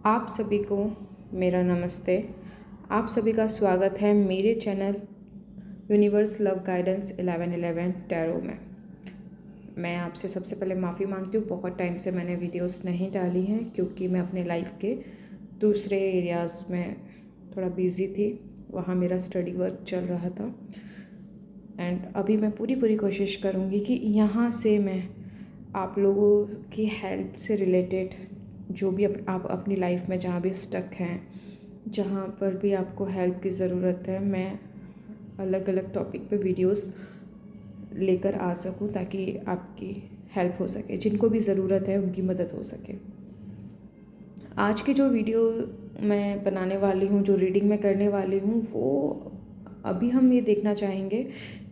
आप सभी को मेरा नमस्ते। आप सभी का स्वागत है मेरे channel universe love guidance 1111 tarot में। मैं आपसे सबसे पहले माफ़ी मांगती हूँ, बहुत टाइम से मैंने वीडियोस नहीं डाली हैं क्योंकि मैं अपने लाइफ के दूसरे एरियाज़ में थोड़ा बिज़ी थी। वहाँ मेरा स्टडी वर्क चल रहा था एंड अभी मैं पूरी कोशिश करूँगी कि यहाँ से मैं आप लोगों की हेल्प से रिलेटेड जो भी आप अपनी लाइफ में जहाँ भी स्टक हैं, जहाँ पर भी आपको हेल्प की ज़रूरत है, मैं अलग अलग टॉपिक पे वीडियोस लेकर आ सकूँ ताकि आपकी हेल्प हो सके, जिनको भी ज़रूरत है उनकी मदद हो सके। आज की जो वीडियो मैं बनाने वाली हूँ, जो रीडिंग मैं करने वाली हूँ, वो अभी हम ये देखना चाहेंगे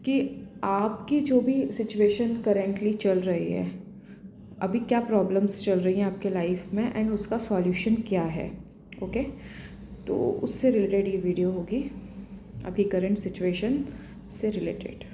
कि आपकी जो भी सिचुएशन करेंटली चल रही है, अभी क्या प्रॉब्लम्स चल रही हैं आपके लाइफ में एंड उसका सॉल्यूशन क्या है। ओके, तो उससे रिलेटेड ये वीडियो होगी, आपकी करंट सिचुएशन से रिलेटेड।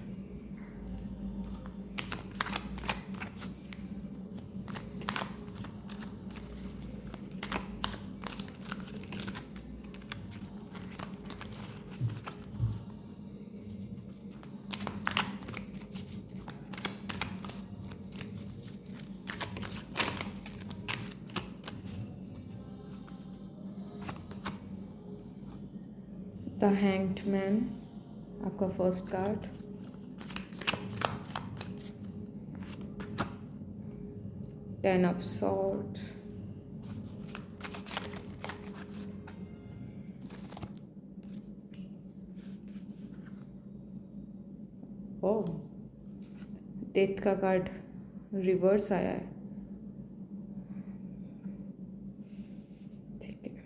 द हैंग्ड मैन आपका first card, ten of sword, oh death का कार्ड रिवर्स आया है। ठीक है,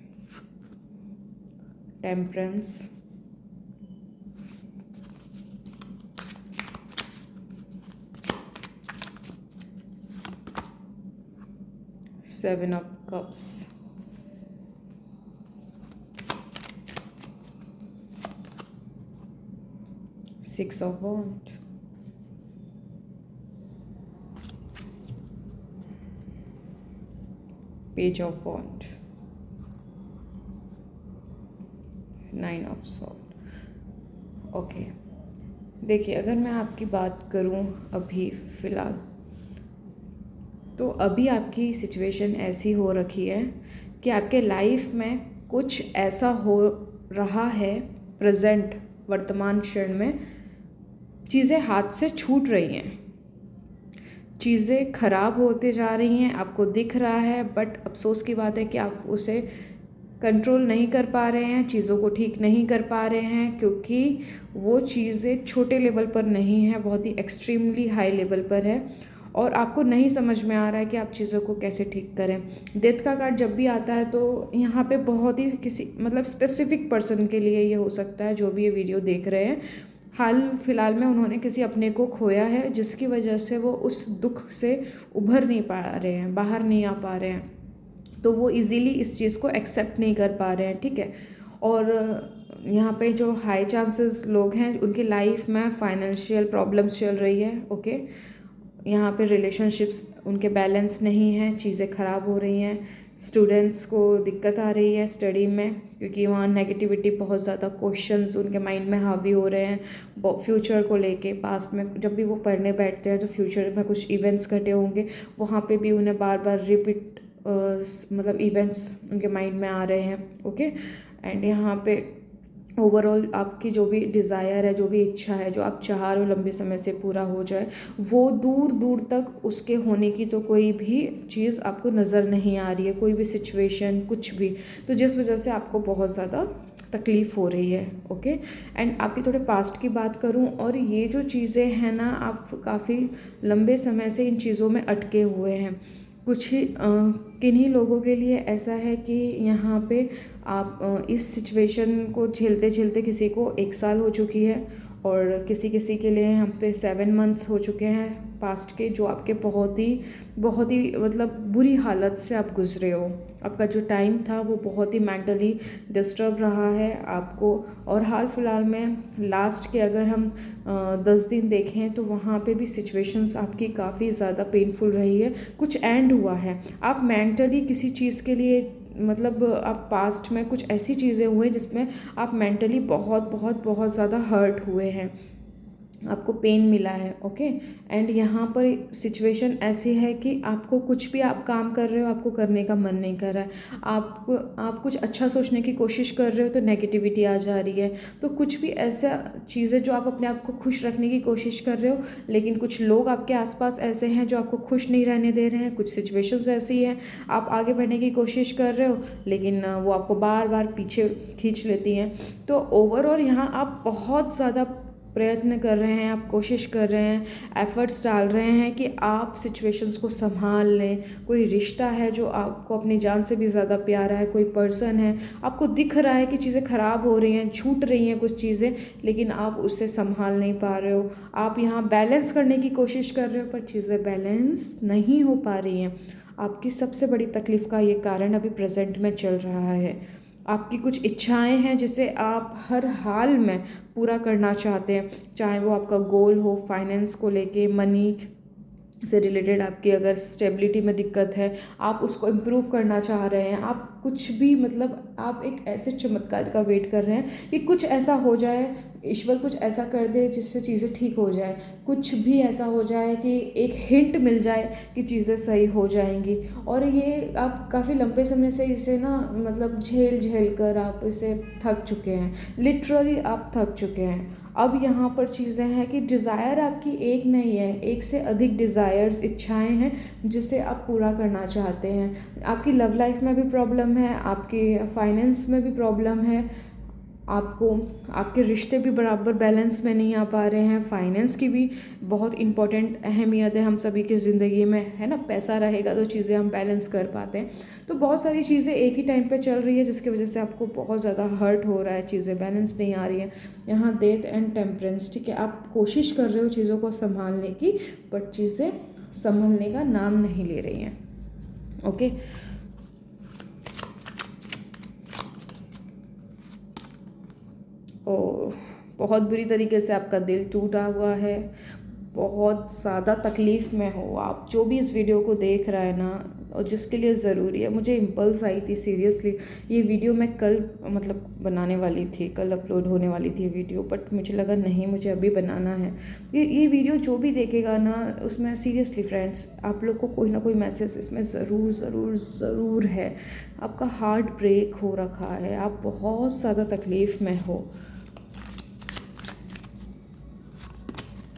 temperance, seven of cups, six of wand, page of wand, nine of sword. Okay, देखिए अगर मैं आपकी बात करूं अभी फ़िलहाल, तो अभी आपकी सिचुएशन ऐसी हो रखी है कि आपके लाइफ में कुछ ऐसा हो रहा है, प्रेजेंट वर्तमान क्षण में चीज़ें हाथ से छूट रही हैं, चीज़ें खराब होते जा रही हैं, आपको दिख रहा है, बट अफसोस की बात है कि आप उसे कंट्रोल नहीं कर पा रहे हैं, चीज़ों को ठीक नहीं कर पा रहे हैं क्योंकि वो चीज़ें छोटे लेवल पर नहीं है, बहुत ही एक्सट्रीमली हाई लेवल पर है और आपको नहीं समझ में आ रहा है कि आप चीज़ों को कैसे ठीक करें। डेथ का कार्ड जब भी आता है तो यहाँ पे बहुत ही किसी मतलब स्पेसिफिक पर्सन के लिए ये हो सकता है, जो भी ये वीडियो देख रहे हैं, हाल फिलहाल में उन्होंने किसी अपने को खोया है जिसकी वजह से वो उस दुख से उभर नहीं पा रहे हैं, बाहर नहीं आ पा रहे हैं, तो वो इजीली इस चीज़ को एक्सेप्ट नहीं कर पा रहे हैं। ठीक है, और यहाँ पे जो हाई चांसेस लोग हैं उनकी लाइफ में फाइनेंशियल प्रॉब्लम्स चल रही है। ओके, यहाँ पे रिलेशनशिप्स उनके बैलेंस नहीं हैं, चीज़ें ख़राब हो रही हैं, स्टूडेंट्स को दिक्कत आ रही है स्टडी में क्योंकि वहाँ नेगेटिविटी बहुत ज़्यादा, क्वेश्चंस उनके माइंड में हावी हो रहे हैं फ्यूचर को लेके। पास्ट में जब भी वो पढ़ने बैठते हैं तो फ्यूचर में कुछ इवेंट्स घटे होंगे, वहाँ पे भी उन्हें बार बार रिपीट मतलब इवेंट्स उनके माइंड में आ रहे हैं। ओके, एंड यहाँ पे ओवरऑल आपकी जो भी डिज़ायर है, जो भी इच्छा है, जो आप चाह रहे हो लंबे समय से पूरा हो जाए, वो दूर दूर तक उसके होने की तो कोई भी चीज़ आपको नज़र नहीं आ रही है, कोई भी सिचुएशन कुछ भी, तो जिस वजह से आपको बहुत ज़्यादा तकलीफ़ हो रही है। ओके, एंड आपकी थोड़े पास्ट की बात करूं, और ये जो चीज़ें हैं ना, आप काफ़ी लंबे समय से इन चीज़ों में अटके हुए हैं। कुछ ही किन्हीं लोगों के लिए ऐसा है कि यहाँ पे आप इस सिचुएशन को झेलते झेलते किसी को 1 साल हो चुकी है और किसी किसी के लिए यहाँ पे 7 मंथ्स हो चुके हैं पास्ट के, जो आपके बहुत ही मतलब बुरी हालत से आप गुजरे हो। आपका जो टाइम था वो बहुत ही मेंटली डिस्टर्ब रहा है आपको। और हाल फिलहाल में लास्ट के अगर हम 10 दिन देखें तो वहाँ पे भी सिचुएशंस आपकी काफ़ी ज़्यादा पेनफुल रही है। कुछ एंड हुआ है, आप मेंटली किसी चीज़ के लिए मतलब आप पास्ट में कुछ ऐसी चीज़ें हुई जिसमें आप मेंटली बहुत बहुत बहुत ज़्यादा हर्ट हुए हैं, आपको पेन मिला है। ओके, एंड यहाँ पर सिचुएशन ऐसी है कि आपको कुछ भी आप काम कर रहे हो, आपको करने का मन नहीं कर रहा है। आप कुछ अच्छा सोचने की कोशिश कर रहे हो तो नेगेटिविटी आ जा रही है। तो कुछ भी ऐसा चीज़ें जो आप अपने आप को खुश रखने की कोशिश कर रहे हो, लेकिन कुछ लोग आपके आसपास ऐसे हैं जो आपको खुश नहीं रहने दे रहे हैं। कुछ सिचुएशंस ऐसी हैं, आप आगे बढ़ने की कोशिश कर रहे हो लेकिन वो आपको बार बार पीछे खींच लेती हैं। तो ओवरऑल यहाँ आप बहुत ज़्यादा प्रयत्न कर रहे हैं, आप कोशिश कर रहे हैं, एफ़र्ट्स डाल रहे हैं कि आप सिचुएशंस को संभाल लें। कोई रिश्ता है जो आपको अपनी जान से भी ज़्यादा प्यारा है, कोई पर्सन है, आपको दिख रहा है कि चीज़ें ख़राब हो रही हैं, छूट रही हैं कुछ चीज़ें, लेकिन आप उससे संभाल नहीं पा रहे हो। आप यहाँ बैलेंस करने की कोशिश कर रहे हो पर चीज़ें बैलेंस नहीं हो पा रही हैं। आपकी सबसे बड़ी तकलीफ़ का ये कारण अभी प्रेज़ेंट में चल रहा है। आपकी कुछ इच्छाएं हैं जिसे आप हर हाल में पूरा करना चाहते हैं, चाहे वो आपका गोल हो, फाइनेंस को लेके, मनी से रिलेटेड आपकी अगर स्टेबिलिटी में दिक्कत है, आप उसको इम्प्रूव करना चाह रहे हैं, आप कुछ भी मतलब आप एक ऐसे चमत्कार का वेट कर रहे हैं कि कुछ ऐसा हो जाए, ईश्वर कुछ ऐसा कर दे जिससे चीज़ें ठीक हो जाए, कुछ भी ऐसा हो जाए कि एक हिंट मिल जाए कि चीज़ें सही हो जाएंगी। और ये आप काफ़ी लंबे समय से इसे ना मतलब झेल कर आप इसे थक चुके हैं, लिटरली आप थक चुके हैं। अब यहाँ पर चीज़ें हैं कि डिज़ायर आपकी एक नहीं है, एक से अधिक डिज़ायर्स, इच्छाएं हैं जिसे आप पूरा करना चाहते हैं। आपकी लव लाइफ में भी प्रॉब्लम है, आपके फाइनेंस में भी प्रॉब्लम है, आपको आपके रिश्ते भी बराबर बैलेंस में नहीं आ पा रहे हैं। फाइनेंस की भी बहुत इम्पोर्टेंट अहमियत है हम सभी की ज़िंदगी में, है ना। पैसा रहेगा तो चीज़ें हम बैलेंस कर पाते हैं। तो बहुत सारी चीज़ें एक ही टाइम पे चल रही है जिसकी वजह से आपको बहुत ज़्यादा हर्ट हो रहा है, चीज़ें बैलेंस नहीं आ रही हैं। यहाँ डेथ एंड टेम्परेंस, ठीक है, आप कोशिश कर रहे हो चीज़ों को संभालने की, बट चीज़ें संभलने का नाम नहीं ले रही हैं। ओके, और बहुत बुरी तरीके से आपका दिल टूटा हुआ है, बहुत ज़्यादा तकलीफ़ में हो आप। जो भी इस वीडियो को देख रहा है ना, और जिसके लिए ज़रूरी है, मुझे इम्पल्स आई थी सीरियसली, ये वीडियो मैं कल मतलब बनाने वाली थी, कल अपलोड होने वाली थी वीडियो, बट मुझे लगा नहीं, मुझे अभी बनाना है। ये वीडियो जो भी देखेगा ना, उसमें सीरियसली फ्रेंड्स आप लोग को कोई ना कोई मैसेज इसमें ज़रूर ज़रूर ज़रूर है। आपका हार्ट ब्रेक हो रखा है, आप बहुत ज़्यादा तकलीफ़ में हो,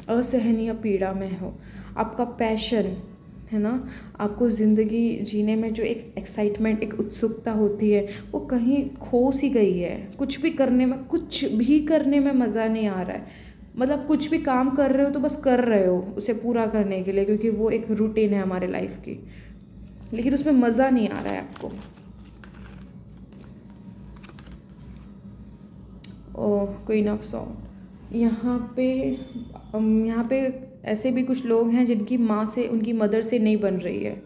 असहनीय पीड़ा में हो। आपका पैशन है ना, आपको ज़िंदगी जीने में जो एक एक्साइटमेंट, एक उत्सुकता होती है, वो कहीं खो सी गई है। कुछ भी करने में मज़ा नहीं आ रहा है। मतलब कुछ भी काम कर रहे हो तो बस कर रहे हो उसे पूरा करने के लिए, क्योंकि वो एक रूटीन है हमारे लाइफ की, लेकिन उसमें मज़ा नहीं आ रहा है आपको। ओह, क्वीन ऑफ सॉर्ड। यहाँ पे ऐसे भी कुछ लोग हैं जिनकी माँ से, उनकी मदर से नहीं बन रही है,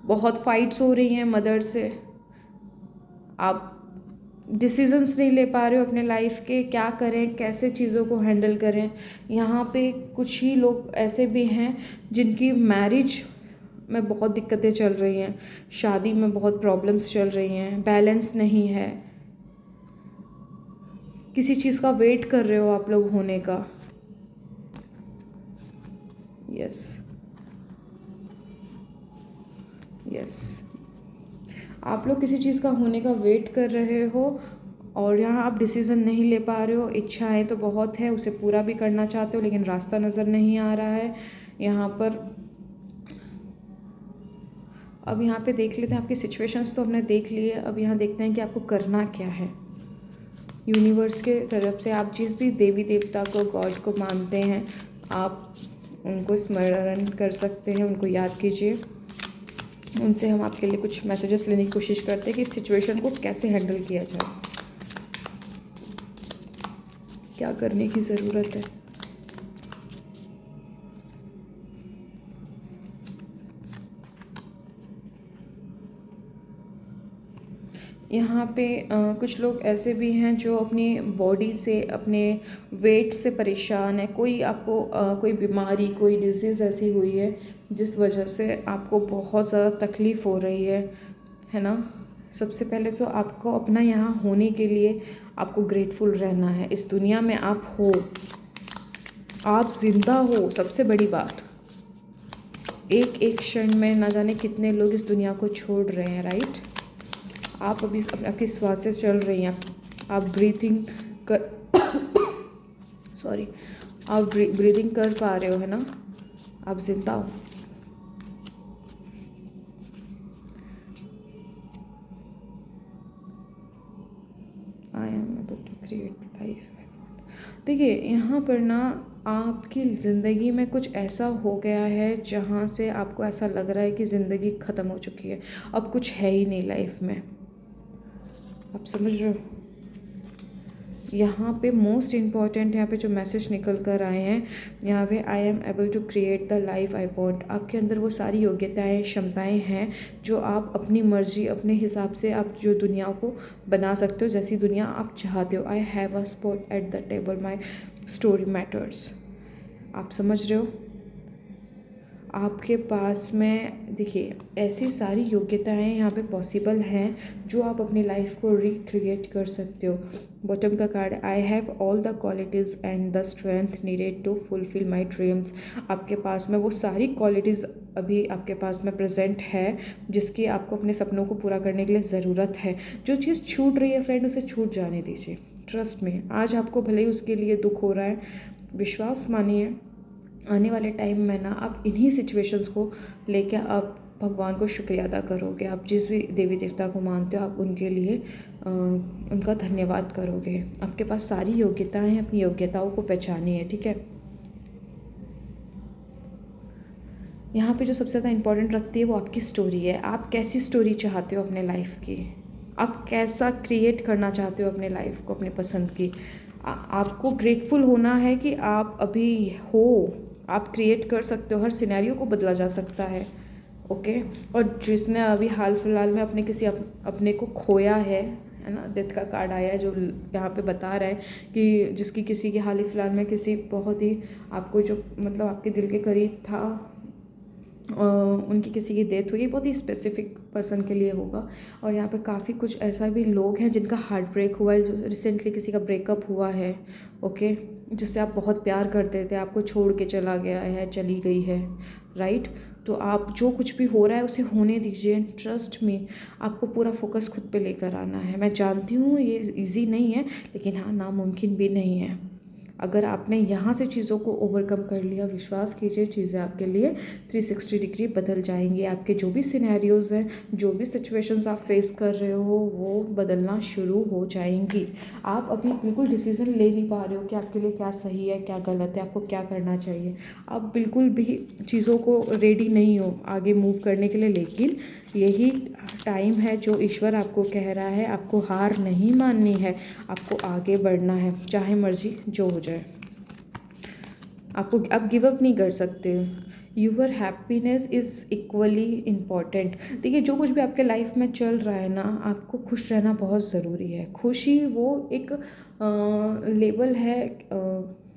बहुत फाइट्स हो रही हैं मदर से। आप डिसीजंस नहीं ले पा रहे हो अपने लाइफ के, क्या करें, कैसे चीज़ों को हैंडल करें। यहाँ पे कुछ ही लोग ऐसे भी हैं जिनकी मैरिज में बहुत दिक्कतें चल रही हैं, शादी में बहुत प्रॉब्लम्स चल रही हैं, बैलेंस नहीं है, किसी चीज़ का वेट कर रहे हो आप लोग होने का। यस, यस, आप लोग किसी चीज़ का होने का वेट कर रहे हो और यहाँ आप डिसीज़न नहीं ले पा रहे हो। इच्छाएं तो बहुत है, उसे पूरा भी करना चाहते हो, लेकिन रास्ता नज़र नहीं आ रहा है यहाँ पर। अब यहाँ पे देख लेते हैं, आपकी सिचुएशंस तो हमने देख ली है, अब यहाँ देखते हैं कि आपको करना क्या है। यूनिवर्स के तरफ से आप जिस भी देवी देवता को, गॉड को मानते हैं, आप उनको स्मरण कर सकते हैं, उनको याद कीजिए। उनसे हम आपके लिए कुछ मैसेजेस लेने की कोशिश करते हैं कि इस सिचुएशन को कैसे हैंडल किया जाए, क्या करने की ज़रूरत है। यहाँ पे कुछ लोग ऐसे भी हैं जो अपनी बॉडी से, अपने वेट से परेशान है। कोई आपको कोई बीमारी, कोई डिजीज़ ऐसी हुई है जिस वजह से आपको बहुत ज़्यादा तकलीफ़ हो रही है ना। सबसे पहले तो आपको अपना यहाँ होने के लिए आपको ग्रेटफुल रहना है। इस दुनिया में आप हो, आप जिंदा हो, सबसे बड़ी बात। एक एक क्षण में ना जाने कितने लोग इस दुनिया को छोड़ रहे हैं, राइट। आप अभी आपकी श्वासें चल रही हैं, आप ब्रीथिंग कर सॉरी आप ब्रीदिंग कर पा रहे हो, है ना, आप जिंदा हो। I am able to create life. देखिए यहाँ पर ना आपकी ज़िंदगी में कुछ ऐसा हो गया है जहाँ से आपको ऐसा लग रहा है कि ज़िंदगी ख़त्म हो चुकी है, अब कुछ है ही नहीं लाइफ में। आप समझ रहे हो। यहाँ पे मोस्ट इम्पॉर्टेंट यहाँ पे जो मैसेज निकल कर आए हैं, यहाँ पे I am able to create the life I want. आपके अंदर वो सारी योग्यताएं, क्षमताएं हैं जो आप अपनी मर्जी, अपने हिसाब से आप जो दुनिया को बना सकते हो, जैसी दुनिया आप चाहते हो। I have a spot at the table, my story matters. आप समझ रहे हो। आपके पास में देखिए ऐसी सारी योग्यताएं यहाँ पे पॉसिबल हैं जो आप अपनी लाइफ को रिक्रिएट कर सकते हो। बॉटम का card, I have all the qualities and the strength needed to fulfil my dreams. आपके पास में वो सारी क्वालिटीज़ अभी आपके पास में प्रेजेंट है जिसकी आपको अपने सपनों को पूरा करने के लिए ज़रूरत है। जो चीज़ छूट रही है फ्रेंड, उसे छूट जाने दीजिए। ट्रस्ट में आज आपको भले ही उसके लिए दुख हो रहा है, विश्वास मानिए आने वाले टाइम में ना आप इन्हीं सिचुएशंस को लेके आप भगवान को शुक्रिया अदा करोगे। आप जिस भी देवी देवता को मानते हो आप उनके लिए उनका धन्यवाद करोगे। आपके पास सारी योग्यताएं हैं, अपनी योग्यताओं को पहचानिए, ठीक है। यहाँ पे जो सबसे ज़्यादा इम्पोर्टेंट रखती है वो आपकी स्टोरी है। आप कैसी स्टोरी चाहते हो अपने लाइफ की, आप कैसा क्रिएट करना चाहते हो अपने लाइफ को, अपनी पसंद की। आपको ग्रेटफुल होना है कि आप अभी हो, आप क्रिएट कर सकते हो, हर सिनेरियो को बदला जा सकता है, ओके। और जिसने अभी हाल फिलहाल में अपने किसी अपने को खोया है ना, डेथ का कार्ड आया है जो यहाँ पे बता रहा है कि जिसकी किसी के हाल ही फिलहाल में किसी बहुत ही आपको जो मतलब आपके दिल के करीब था, उनकी किसी की डेथ हुई, बहुत ही स्पेसिफिक पर्सन के लिए होगा। और यहाँ पे काफ़ी कुछ ऐसा भी लोग हैं जिनका हार्ट ब्रेक हुआ है, जो रिसेंटली किसी का ब्रेकअप हुआ है, ओके, जिससे आप बहुत प्यार करते थे, आपको छोड़ के चला गया है, चली गई है, राइट। तो आप जो कुछ भी हो रहा है उसे होने दीजिए। ट्रस्ट में आपको पूरा फोकस खुद पे लेकर आना है। मैं जानती हूँ ये इजी नहीं है, लेकिन हाँ नामुमकिन भी नहीं है। अगर आपने यहाँ से चीज़ों को ओवरकम कर लिया, विश्वास कीजिए चीज़ें आपके लिए 360 डिग्री बदल जाएंगी। आपके जो भी सिनेरियोज़ हैं, जो भी सिचुएशंस आप फेस कर रहे हो, वो बदलना शुरू हो जाएंगी। आप अभी बिल्कुल डिसीज़न ले नहीं पा रहे हो कि आपके लिए क्या सही है, क्या गलत है, आपको क्या करना चाहिए। आप बिल्कुल भी चीज़ों को रेडी नहीं हो आगे मूव करने के लिए, लेकिन यही टाइम है जो ईश्वर आपको कह रहा है। आपको हार नहीं माननी है, आपको आगे बढ़ना है, चाहे मर्जी जो हो जाए। आप गिव अप नहीं कर सकते। Your happiness is equally important. देखिए जो कुछ भी आपके लाइफ में चल रहा है ना, आपको खुश रहना बहुत ज़रूरी है। खुशी वो एक लेवल है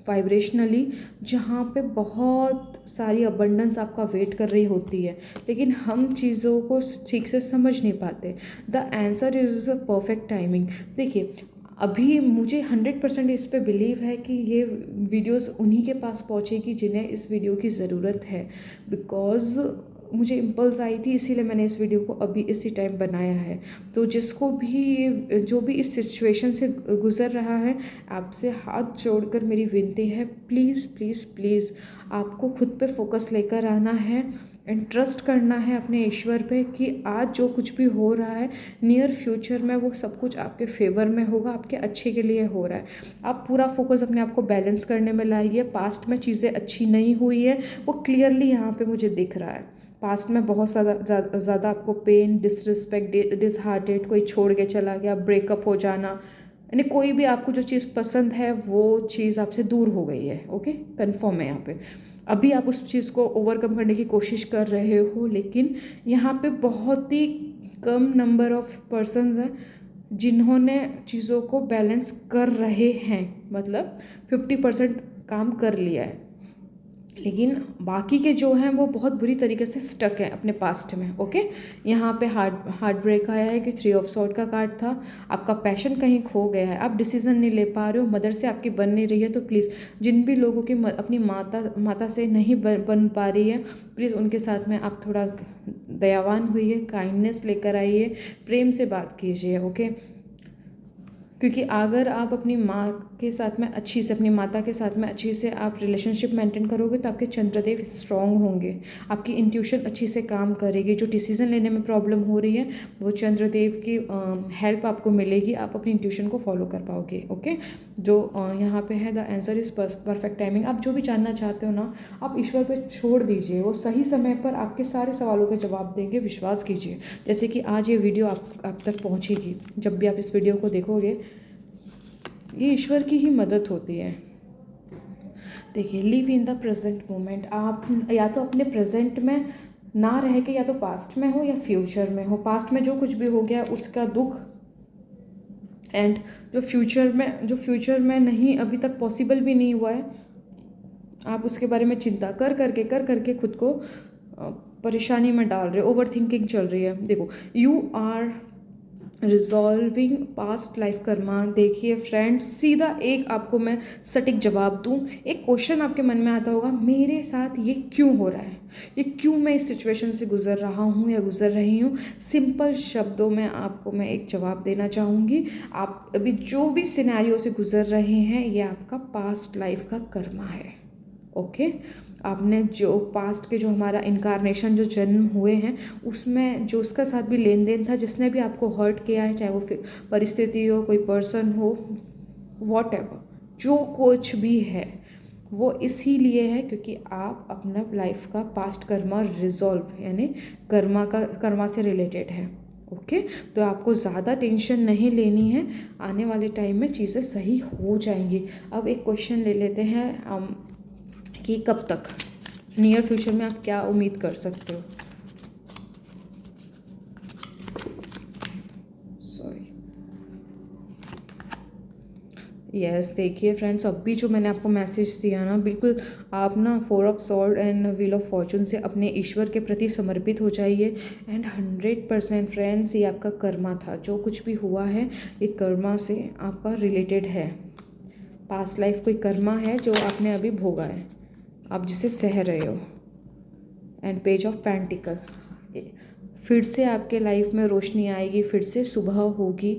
वाइब्रेशनली, जहाँ पे बहुत सारी अबंडेंस आपका वेट कर रही होती है, लेकिन हम चीज़ों को ठीक से समझ नहीं पाते। The answer is a perfect timing. देखिए अभी मुझे 100% इस पे बिलीव है कि ये वीडियोस उन्हीं के पास पहुँचेगी जिन्हें इस वीडियो की ज़रूरत है। बिकॉज़ मुझे इम्पल्स आई थी, इसीलिए मैंने इस वीडियो को अभी इसी टाइम बनाया है। तो जिसको भी जो भी इस सिचुएशन से गुज़र रहा है, आपसे हाथ जोड़कर मेरी विनती है, प्लीज़ प्लीज़ प्लीज़ आपको खुद पे फोकस लेकर आना है एंड ट्रस्ट करना है अपने ईश्वर पे कि आज जो कुछ भी हो रहा है नियर फ्यूचर में वो सब कुछ आपके फेवर में होगा, आपके अच्छे के लिए हो रहा है। आप पूरा फोकस अपने आप को बैलेंस करने में लाइए। पास्ट में चीज़ें अच्छी नहीं हुई है, वो क्लियरली यहाँ पे मुझे दिख रहा है। पास्ट में बहुत ज़्यादा आपको पेन, डिसरिस्पेक्ट, डिसहार्टेड, कोई छोड़ के चला गया, ब्रेकअप हो जाना, यानी कोई भी आपको जो चीज़ पसंद है वो चीज़ आपसे दूर हो गई है, ओके, कन्फर्म है यहाँ पे। अभी आप उस चीज़ को ओवरकम करने की कोशिश कर रहे हो, लेकिन यहाँ पे बहुत ही कम नंबर ऑफ पर्सन्स हैं जिन्होंने चीज़ों को बैलेंस कर रहे हैं, मतलब 50% काम कर लिया है। लेकिन बाकी के जो हैं वो बहुत बुरी तरीके से स्टक हैं अपने पास्ट में। ओके, यहाँ पे हार्ट ब्रेक आया है कि 3 ऑफ सॉर्ड का कार्ड था। आपका पैशन कहीं खो गया है, आप डिसीजन नहीं ले पा रहे हो, मदर से आपकी बन नहीं रही है। तो प्लीज़ जिन भी लोगों की अपनी माता से नहीं बन पा रही है, प्लीज़ उनके साथ में आप थोड़ा दयावान हुइए, काइंडनेस लेकर आइए, प्रेम से बात कीजिए। ओके, क्योंकि अगर आप अपनी माँ के साथ में अच्छी से, अपनी माता के साथ में अच्छी से आप रिलेशनशिप मेंटेन करोगे तो आपके चंद्रदेव स्ट्रांग होंगे, आपकी इंट्यूशन अच्छी से काम करेगी। जो डिसीजन लेने में प्रॉब्लम हो रही है वो चंद्रदेव की हेल्प आपको मिलेगी, आप अपनी इंट्यूशन को फॉलो कर पाओगे। ओके, जो यहाँ पे है the answer is perfect timing. आप जो भी जानना चाहते हो ना, आप ईश्वर पे छोड़ दीजिए, वो सही समय पर आपके सारे सवालों के जवाब देंगे, विश्वास कीजिए। जैसे कि आज ये वीडियो आप तक पहुँचेगी, जब भी आप इस वीडियो को देखोगे, ये ईश्वर की ही मदद होती है। देखिए, live in the present moment. आप या तो अपने प्रेजेंट में ना रह के या तो पास्ट में हो या फ्यूचर में हो। पास्ट में जो कुछ भी हो गया उसका दुख, एंड जो फ्यूचर में नहीं, अभी तक पॉसिबल भी नहीं हुआ है, आप उसके बारे में चिंता कर करके खुद को परेशानी में डाल रहे हो, ओवर थिंकिंग चल रही है। देखो, you are resolving past life karma. देखिए फ्रेंड्स, सीधा एक आपको मैं सटीक जवाब दूं, एक क्वेश्चन आपके मन में आता होगा, मेरे साथ ये क्यों हो रहा है, ये क्यों मैं इस सिचुएशन से गुजर रहा हूँ या गुजर रही हूँ। सिंपल शब्दों में आपको मैं एक जवाब देना चाहूँगी, आप अभी जो भी सिनेरियो से गुजर रहे हैं ये आपका पास्ट लाइफ का कर्मा है। ओके, आपने जो पास्ट के जो हमारा इनकारनेशन जो जन्म हुए हैं उसमें जो उसका साथ भी लेन देन था, जिसने भी आपको हर्ट किया है, चाहे वो परिस्थिति हो, कोई पर्सन हो, वॉट एवर, जो कुछ भी है वो इसीलिए है क्योंकि आप अपना लाइफ का पास्ट कर्मा रिजॉल्व, यानी कर्मा से रिलेटेड है। ओके, तो आपको ज़्यादा टेंशन नहीं लेनी है, आने वाले टाइम में चीज़ें सही हो जाएंगी। अब एक क्वेश्चन ले लेते हैं कि कब तक, नियर फ्यूचर में आप क्या उम्मीद कर सकते हो। सॉरी, यस, देखिए फ्रेंड्स, अभी जो मैंने आपको मैसेज दिया ना, बिल्कुल आप ना 4 of sword and wheel of Fortune से अपने ईश्वर के प्रति समर्पित हो जाइए। एंड 100% फ्रेंड्स, ये आपका कर्मा था, जो कुछ भी हुआ है ये कर्मा से आपका रिलेटेड है। पास्ट लाइफ कोई कर्मा है जो आपने अभी भोगा है, आप जिसे सह रहे हो। एंड पेज ऑफ पेंटिकल, फिर से आपके लाइफ में रोशनी आएगी, फिर से सुबह होगी।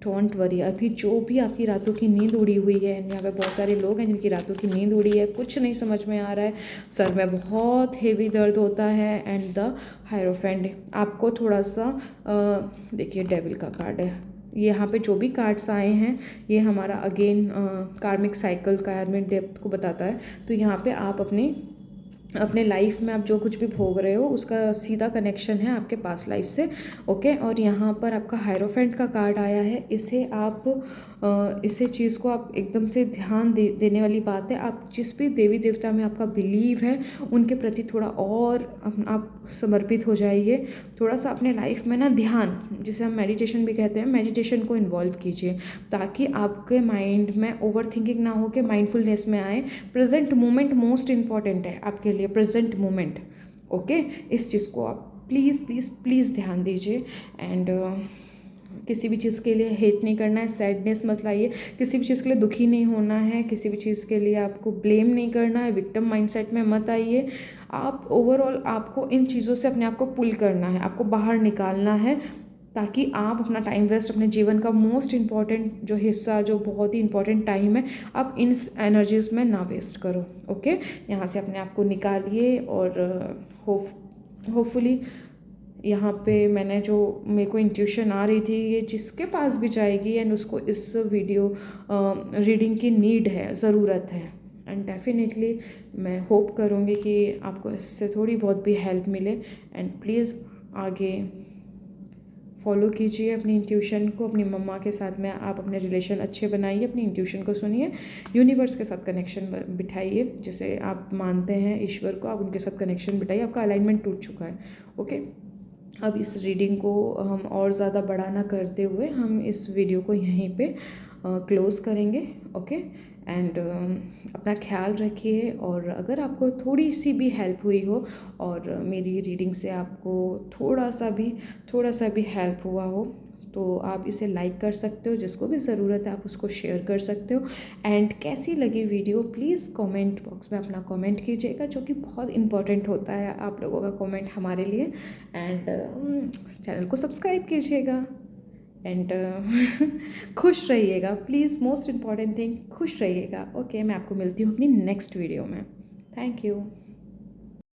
डोंट वरी, अभी जो भी आपकी रातों की नींद उड़ी हुई है, यहाँ पे बहुत सारे लोग हैं जिनकी रातों की नींद उड़ी है, कुछ नहीं समझ में आ रहा है, सर में बहुत हेवी दर्द होता है, एंड द हायरोफेंट आपको थोड़ा सा देखिए, डेविल का कार्ड है। यहाँ पे जो भी कार्ड्स आए हैं ये हमारा अगेन कार्मिक साइकिल, कार्मिक डेप्थ को बताता है। तो यहाँ पे आप अपने लाइफ में आप जो कुछ भी भोग रहे हो उसका सीधा कनेक्शन है आपके पास्ट लाइफ से। ओके, और यहाँ पर आपका हायरोफेंट का कार्ड आया है। इसे आप इसे चीज़ को आप एकदम से ध्यान देने वाली बात है। आप जिस भी देवी देवता में आपका बिलीव है उनके प्रति थोड़ा और आप समर्पित हो जाइए। थोड़ा सा अपने लाइफ में ना ध्यान, जिसे हम मेडिटेशन भी कहते हैं, मेडिटेशन को इन्वॉल्व कीजिए ताकि आपके माइंड में ओवर थिंकिंग ना हो के माइंडफुलनेस में आए। प्रेजेंट मोमेंट मोस्ट इम्पॉर्टेंट है आपके लिए, प्रेजेंट मोमेंट। ओके, इस चीज़ को आप प्लीज़ प्लीज़ प्लीज़ ध्यान दीजिए। एंड किसी भी चीज़ के लिए हेट नहीं करना है, सैडनेस मत लाइए, किसी भी चीज़ के लिए दुखी नहीं होना है, किसी भी चीज़ के लिए आपको ब्लेम नहीं करना है, विक्टिम माइंडसेट में मत आइए। आप ओवरऑल आपको इन चीज़ों से अपने आप को पुल करना है, आपको बाहर निकालना है ताकि आप अपना टाइम वेस्ट, अपने जीवन का मोस्ट इम्पॉर्टेंट जो हिस्सा, जो बहुत ही इंपॉर्टेंट टाइम है, आप इन एनर्जीज़ में ना वेस्ट करो। ओके, यहाँ से अपने आप को निकालिए और होपफुली यहाँ पे मैंने जो मेरे को इंट्यूशन आ रही थी ये जिसके पास भी जाएगी एंड उसको इस वीडियो रीडिंग की नीड है, ज़रूरत है। एंड डेफिनेटली मैं होप करूँगी कि आपको इससे थोड़ी बहुत भी हेल्प मिले। एंड प्लीज़ आगे फॉलो कीजिए अपनी इंट्यूशन को, अपनी मम्मा के साथ में आप अपने रिलेशन अच्छे बनाइए, अपनी इंट्यूशन को सुनिए, यूनिवर्स के साथ कनेक्शन बिठाइए, जिसे आप मानते हैं ईश्वर को, आप उनके साथ कनेक्शन बिठाइए। आपका अलाइनमेंट टूट चुका है। ओके, अब इस रीडिंग को हम और ज़्यादा बड़ा ना करते हुए हम इस वीडियो को यहीं पे क्लोज़ करेंगे। ओके, एंड अपना ख्याल रखिए। और अगर आपको थोड़ी सी भी हेल्प हुई हो और मेरी रीडिंग से आपको थोड़ा सा भी हेल्प हुआ हो तो आप इसे लाइक कर सकते हो, जिसको भी ज़रूरत है आप उसको शेयर कर सकते हो। एंड कैसी लगी वीडियो प्लीज़ कमेंट बॉक्स में अपना कमेंट कीजिएगा, जो कि बहुत इंपॉर्टेंट होता है आप लोगों का कमेंट हमारे लिए। एंड चैनल को सब्सक्राइब कीजिएगा। एंड खुश रहिएगा प्लीज़, मोस्ट इम्पॉर्टेंट थिंग खुश रहिएगा। ओके, मैं आपको मिलती हूँ अपनी नेक्स्ट वीडियो में। Thank you.